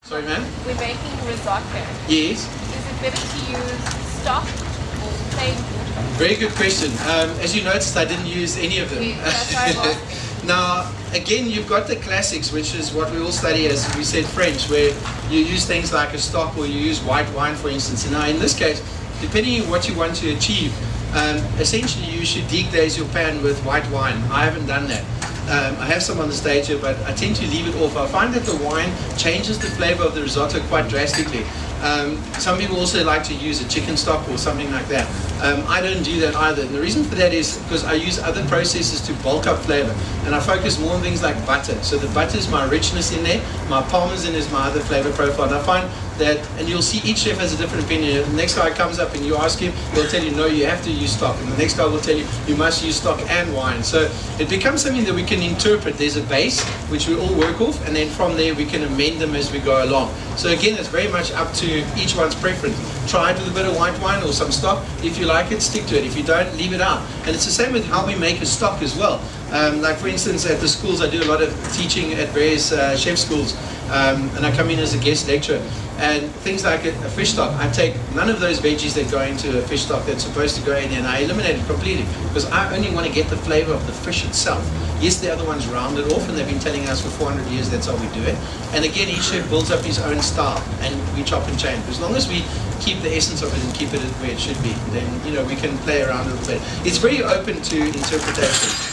Sorry, ma'am? We're making risotto. Yes. Is it better to use stock or plain water? Very good question. As you noticed, I didn't use any of them. Yes, that's why I was Now, again, you've got the classics, which is what we all study as we said French, where you use things like a stock or you use white wine, for instance. And now, in this case, depending on what you want to achieve, essentially you should deglaze your pan with white wine. I haven't done that. I have some on the stage here, but I tend to leave it off. I find that the wine changes the flavor of the risotto quite drastically. Some people also like to use a chicken stock or something like that. I don't do that either. And the reason for that is because I use other processes to bulk up flavor. And I focus more on things like butter. So the butter is my richness in there. My parmesan is my other flavor profile. And I find that, and you'll see each chef has a different opinion. The next guy comes up and you ask him, he'll tell you, no, you have to use stock. And the next guy will tell you, you must use stock and wine. So it becomes something that we can interpret. There's a base, which we all work off, and then from there we can amend them as we go along. So again, it's very much up to each one's preference. Try it with a bit of white wine or some stock. If you like it, stick to it. If you don't, leave it out. And it's the same with how we make a stock as well. Like for instance, at the schools, I do a lot of teaching at various chef schools, and I come in as a guest lecturer. And things like a fish stock, I take none of those veggies that go into a fish stock that's supposed to go in there, and I eliminate it completely because I only want to get the flavor of the fish itself. Yes, the other ones round it off, and they've been telling us for 400 years that's how we do it. And again, each chef builds up his own style, and we chop and change. As long as we keep the essence of it and keep it where it should be, then we can play around a little bit. It's very open to interpretation.